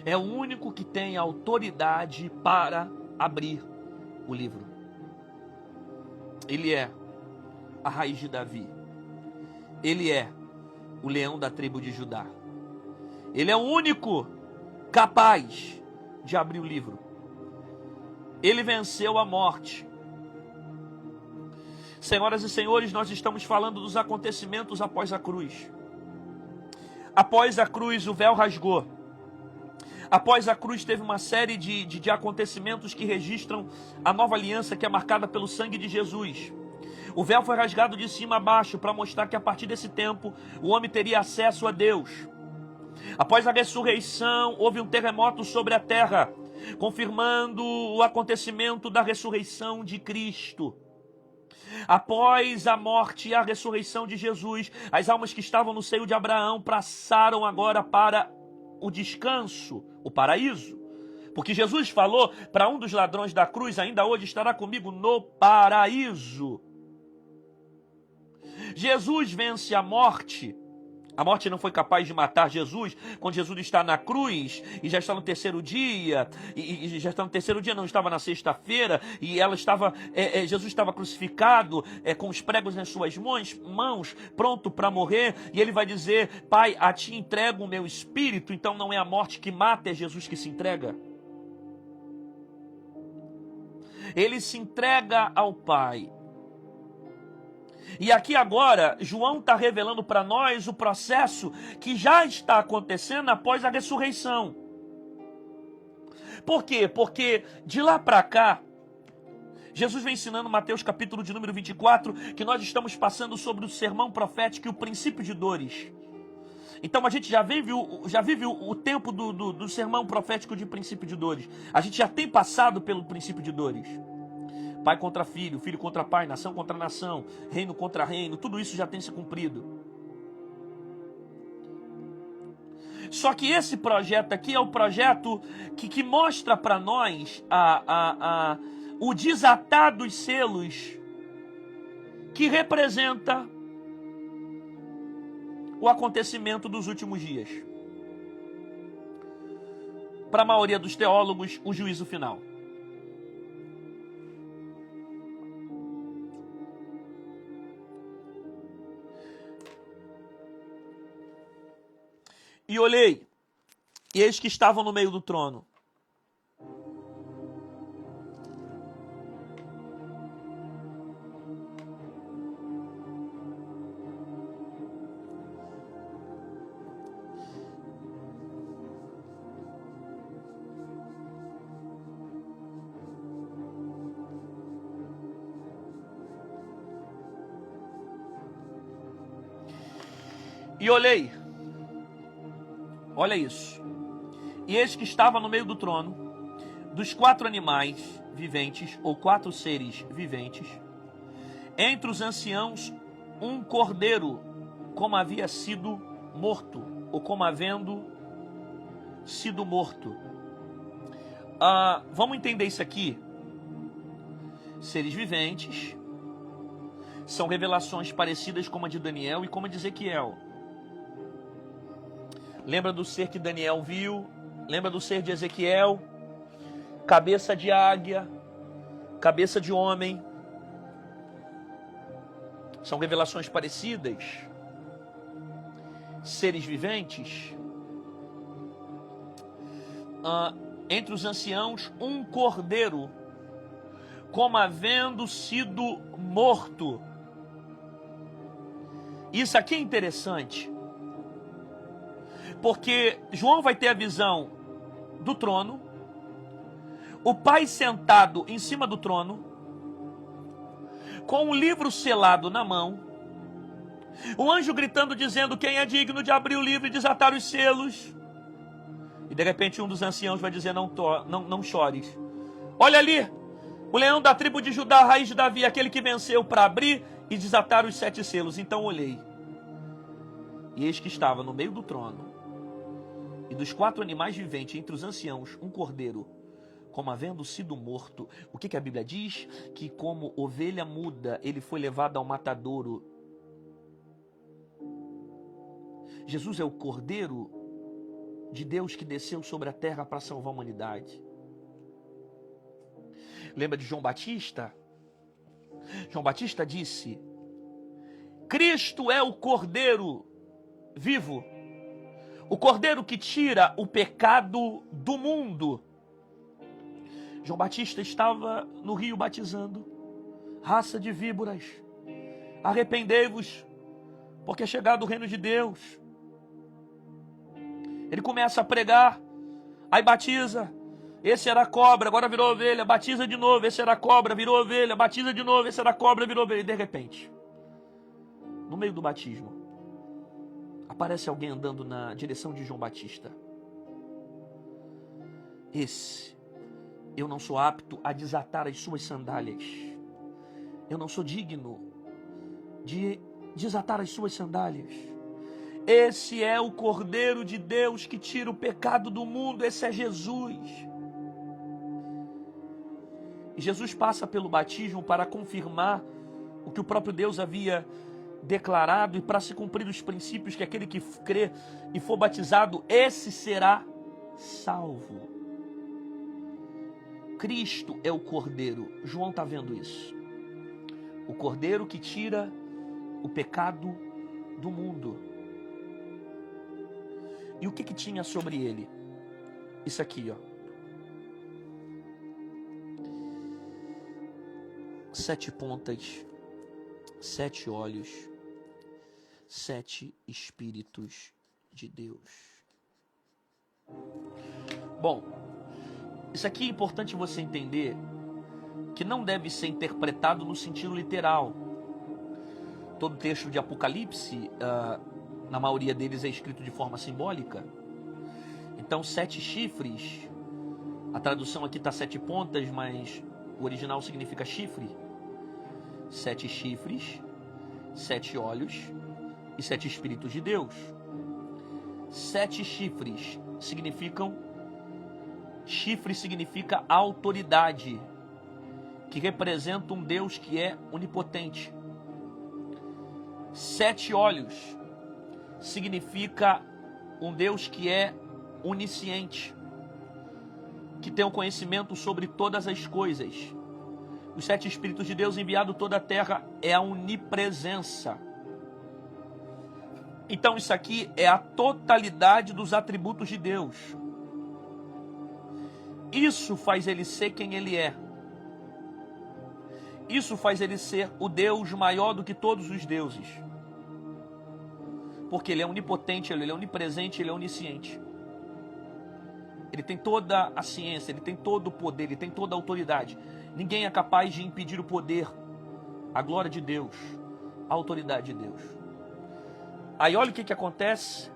é o único que tem autoridade para abrir o livro. Ele é a raiz de Davi. Ele é o leão da tribo de Judá. Ele é o único capaz de abrir o livro. Ele venceu a morte. Senhoras e senhores, nós estamos falando dos acontecimentos após a cruz. Após a cruz, o véu rasgou. Após a cruz, teve uma série de acontecimentos que registram a nova aliança que é marcada pelo sangue de Jesus. O véu foi rasgado de cima a baixo para mostrar que a partir desse tempo o homem teria acesso a Deus. Após a ressurreição, houve um terremoto sobre a terra, confirmando o acontecimento da ressurreição de Cristo. Após a morte e a ressurreição de Jesus, as almas que estavam no seio de Abraão passaram agora para o descanso, o paraíso. Porque Jesus falou para um dos ladrões da cruz, ainda hoje estará comigo no paraíso. Jesus vence a morte A morte não foi capaz de matar Jesus quando Jesus está na cruz e já está no terceiro dia, e já está no terceiro dia, não estava na sexta-feira, e Jesus estava crucificado com os pregos nas suas mãos, pronto para morrer, e ele vai dizer: Pai, a ti entrego o meu espírito. Então não é a morte que mata, é Jesus que se entrega. Ele se entrega ao Pai. E aqui agora, João está revelando para nós o processo que já está acontecendo após a ressurreição. Por quê? Porque de lá para cá, Jesus vem ensinando Mateus capítulo de número 24, que nós estamos passando sobre o sermão profético e o princípio de dores. Então a gente já vive o tempo do sermão profético de princípio de dores. A gente já tem passado pelo princípio de dores. Pai contra filho, filho contra pai, nação contra nação, reino contra reino, tudo isso já tem se cumprido. Só que esse projeto aqui é o projeto que mostra para nós o desatar dos selos, que representa o acontecimento dos últimos dias. Para a maioria dos teólogos, o juízo final. E olhei, e eis que estavam no meio do trono. E olhei, olha isso, e eis que estava no meio do trono, dos 4 animais viventes, ou 4 seres viventes, entre os anciãos, um cordeiro, como havia sido morto, ou como havendo sido morto. Vamos entender isso aqui. Seres viventes são revelações parecidas com a de Daniel e como a de Ezequiel. Lembra do ser que Daniel viu? Lembra do ser de Ezequiel? Cabeça de águia, cabeça de homem. São revelações parecidas. Seres viventes. Entre os anciãos, um cordeiro, como havendo sido morto. Isso aqui é interessante, porque João vai ter a visão do trono, o Pai sentado em cima do trono, com um livro selado na mão, o anjo gritando, dizendo: quem é digno de abrir o livro e desatar os selos? E de repente um dos anciãos vai dizer: não chores. Olha ali, o leão da tribo de Judá, a raiz de Davi, aquele que venceu para abrir e desatar os 7 selos. Então olhei, e eis que estava no meio do trono, e dos 4 animais viventes, entre os anciãos, um cordeiro, como havendo sido morto. O que a Bíblia diz? Que como ovelha muda, ele foi levado ao matadouro. Jesus é o cordeiro de Deus que desceu sobre a terra para salvar a humanidade. Lembra de João Batista? João Batista disse: Cristo é o cordeiro vivo, o cordeiro que tira o pecado do mundo. João Batista estava no rio batizando: raça de víboras, arrependei-vos, porque é chegado o reino de Deus. Ele começa a pregar, aí batiza. Esse era cobra, agora virou ovelha, batiza de novo. Esse era cobra, virou ovelha, batiza de novo. Esse era cobra, virou ovelha. E de repente, no meio do batismo, aparece alguém andando na direção de João Batista. Esse, eu não sou apto a desatar as suas sandálias. Eu não sou digno de desatar as suas sandálias. Esse é o Cordeiro de Deus que tira o pecado do mundo. Esse é Jesus. E Jesus passa pelo batismo para confirmar o que o próprio Deus havia declarado e para se cumprir os princípios que aquele que crê e for batizado, esse será salvo. Cristo é o Cordeiro. João está vendo isso. O Cordeiro que tira o pecado do mundo. E o que tinha sobre ele? Isso aqui, ó. 7 pontas, 7 olhos, 7 Espíritos de Deus. Bom, isso aqui é importante você entender que não deve ser interpretado no sentido literal. Todo texto de Apocalipse, na maioria deles, é escrito de forma simbólica. Então, 7 chifres, a tradução aqui está 7 pontas, mas o original significa chifre. 7 chifres, 7 olhos e 7 Espíritos de Deus. 7 chifres chifre significa autoridade, que representa um Deus que é onipotente. 7 olhos significa um Deus que é onisciente, que tem o conhecimento sobre todas as coisas. Os 7 Espíritos de Deus enviado toda a terra é a onipresença. Então isso aqui é a totalidade dos atributos de Deus. Isso faz ele ser quem ele é. Isso faz ele ser o Deus maior do que todos os deuses. Porque ele é onipotente, ele é onipresente, ele é onisciente. Ele tem toda a ciência, ele tem todo o poder, ele tem toda a autoridade. Ninguém é capaz de impedir o poder, a glória de Deus, a autoridade de Deus. Aí olha o que acontece.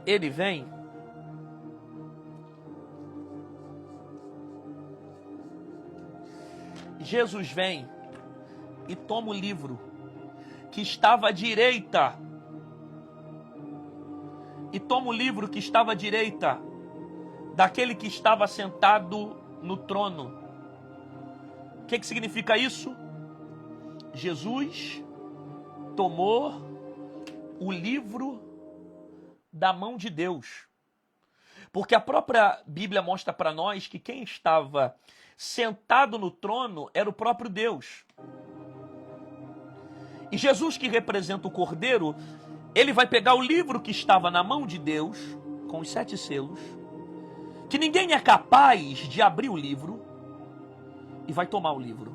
Ele vem. Jesus vem e toma o livro que estava à direita. E toma o livro que estava à direita daquele que estava sentado no trono. O que significa isso? Jesus tomou o livro da mão de Deus. Porque a própria Bíblia mostra para nós que quem estava sentado no trono era o próprio Deus. E Jesus, que representa o Cordeiro, ele vai pegar o livro que estava na mão de Deus, com os 7 selos, que ninguém é capaz de abrir o livro, e vai tomar o livro.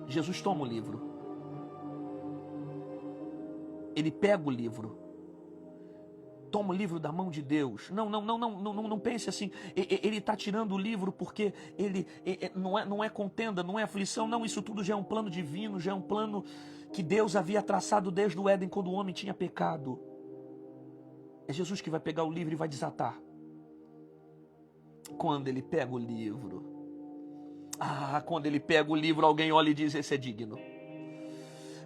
Jesus toma o livro. Ele pega o livro. Toma o livro da mão de Deus. Não pense assim. Ele está tirando o livro porque ele não é contenda, não é aflição. Não, isso tudo já é um plano divino, já é um plano que Deus havia traçado desde o Éden, quando o homem tinha pecado. É Jesus que vai pegar o livro e vai desatar. Quando ele pega o livro. Quando ele pega o livro, alguém olha e diz: esse é digno.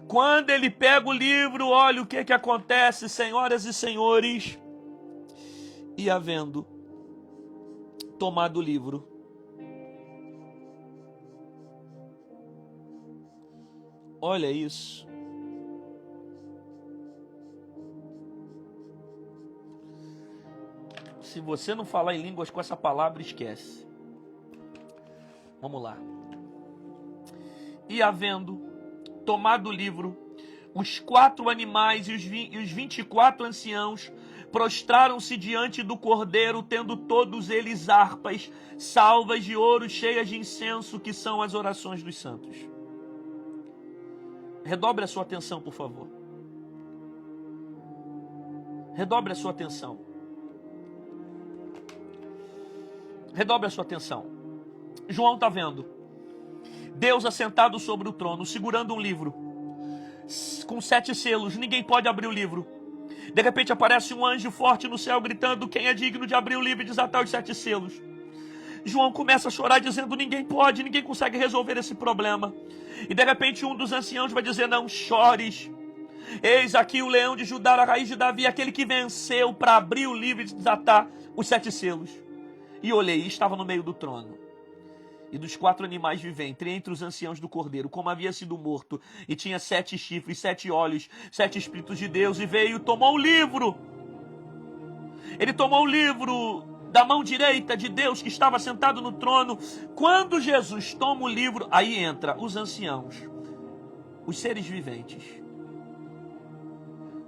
Quando ele pega o livro, olha o que acontece, senhoras e senhores. E havendo tomado o livro, olha isso. Se você não falar em línguas com essa palavra, esquece. Vamos lá. E havendo tomado o livro, os 4 animais e os 24 anciãos prostraram-se diante do Cordeiro, tendo todos eles harpas, salvas de ouro cheias de incenso, que são as orações dos santos. Redobre a sua atenção, por favor. Redobre a sua atenção. Redobre a sua atenção. João está vendo Deus assentado sobre o trono, segurando um livro com 7 selos. Ninguém pode abrir o livro. De repente aparece um anjo forte no céu gritando: quem é digno de abrir o livro e desatar os 7 selos? João começa a chorar dizendo: ninguém pode, ninguém consegue resolver esse problema. E de repente um dos anciãos vai dizer: não chores, eis aqui o leão de Judá, a raiz de Davi, aquele que venceu para abrir o livro e desatar os 7 selos. E olhei, e estava no meio do trono. e dos 4 animais viventes, entre os anciãos do cordeiro, como havia sido morto, e tinha 7 chifres, 7 olhos, 7 Espíritos de Deus, e veio e tomou o livro. Ele tomou o livro da mão direita de Deus, que estava sentado no trono. Quando Jesus toma o livro, aí entra os anciãos, os seres viventes.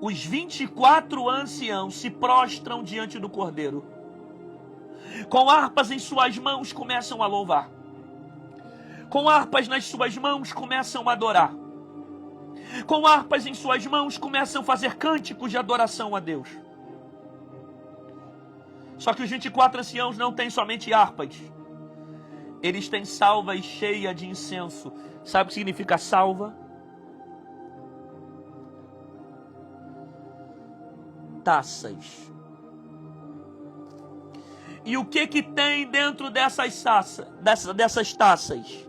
Os 24 anciãos se prostram diante do cordeiro. Com harpas em suas mãos, começam a louvar. Com harpas nas suas mãos, começam a adorar. Com harpas em suas mãos, começam a fazer cânticos de adoração a Deus. Só que os 24 anciãos não têm somente harpas. Eles têm salvas cheias de incenso. Sabe o que significa salva? Taças. E o que tem dentro dessas taças?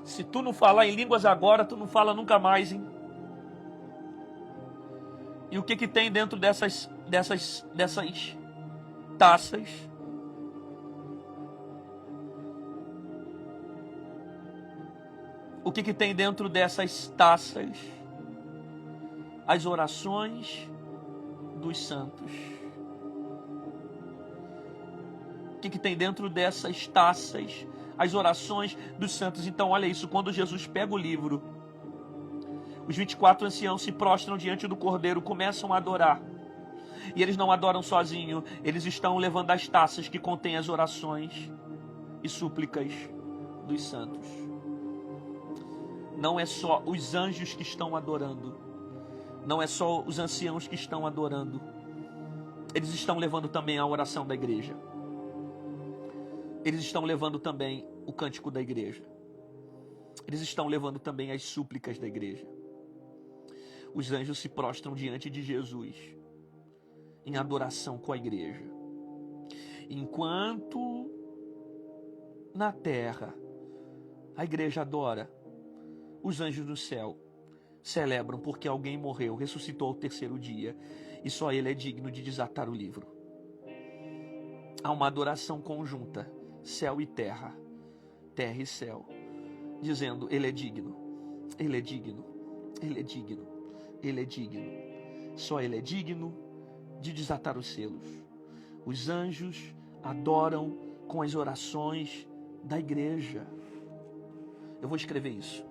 Se tu não falar em línguas agora, tu não fala nunca mais, hein? E o que tem dentro dessas taças? O que tem dentro dessas taças? As orações dos santos. O que tem dentro dessas taças? As orações dos santos. Então olha isso, quando Jesus pega o livro, os 24 anciãos se prostram diante do cordeiro, começam a adorar. E eles não adoram sozinhos, eles estão levando as taças que contêm as orações e súplicas dos santos. Não é só os anjos que estão adorando, não é só os anciãos que estão adorando, eles estão levando também a oração da igreja. Eles estão levando também o cântico da igreja. Eles estão levando também as súplicas da igreja. Os anjos se prostram diante de Jesus em adoração com a igreja. Enquanto na terra a igreja adora, os anjos do céu celebram porque alguém morreu, ressuscitou ao 3º dia e só ele é digno de desatar o livro. Há uma adoração conjunta, céu e terra e céu, dizendo: ele é digno, ele é digno, ele é digno, ele é digno. Só ele é digno de desatar os selos. Os anjos adoram com as orações da igreja. Eu vou escrever isso.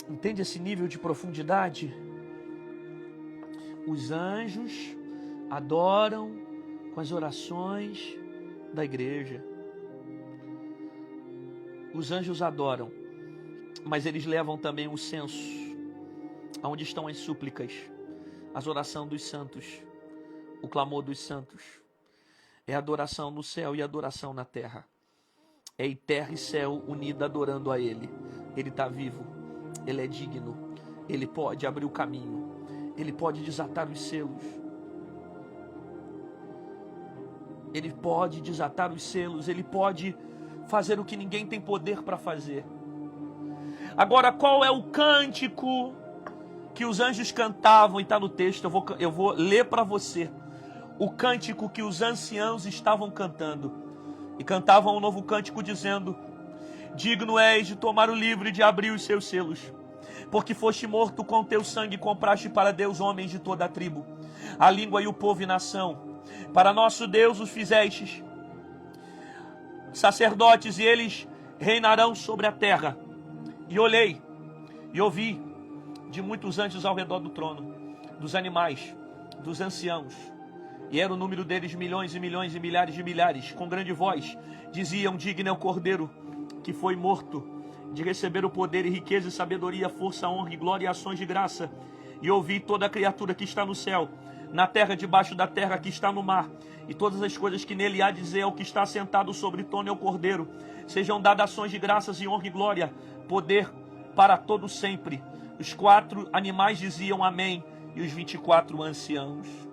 Entende esse nível de profundidade? Os anjos adoram com as orações da igreja. Os anjos adoram, mas eles levam também o censo, aonde estão as súplicas, as orações dos santos, o clamor dos santos. É adoração no céu e adoração na terra. É terra e céu unida adorando a Ele. Ele está vivo. Ele é digno, Ele pode abrir o caminho, Ele pode desatar os selos, Ele pode desatar os selos, Ele pode fazer o que ninguém tem poder para fazer. Agora, qual é o cântico que os anjos cantavam? E está no texto, eu vou ler para você o cântico que os anciãos estavam cantando. E cantavam um novo cântico dizendo: digno és de tomar o livro e de abrir os seus selos, porque foste morto, com teu sangue compraste para Deus homens de toda a tribo, a língua e o povo e nação. Para nosso Deus os fizestes sacerdotes, e eles reinarão sobre a terra. E olhei e ouvi de muitos anjos ao redor do trono, dos animais, dos anciãos E era o número deles milhões e milhões e milhares de milhares. Com grande voz diziam: digno é o Cordeiro que foi morto de receber o poder e riqueza e sabedoria, força, honra e glória e ações de graça. E ouvi toda a criatura que está no céu, na terra, debaixo da terra, que está no mar, e todas as coisas que nele há, dizer ao que está sentado sobre o trono e ao Cordeiro: sejam dadas ações de graças e honra e glória, poder para todo sempre. Os 4 animais diziam amém, e os 24 anciãos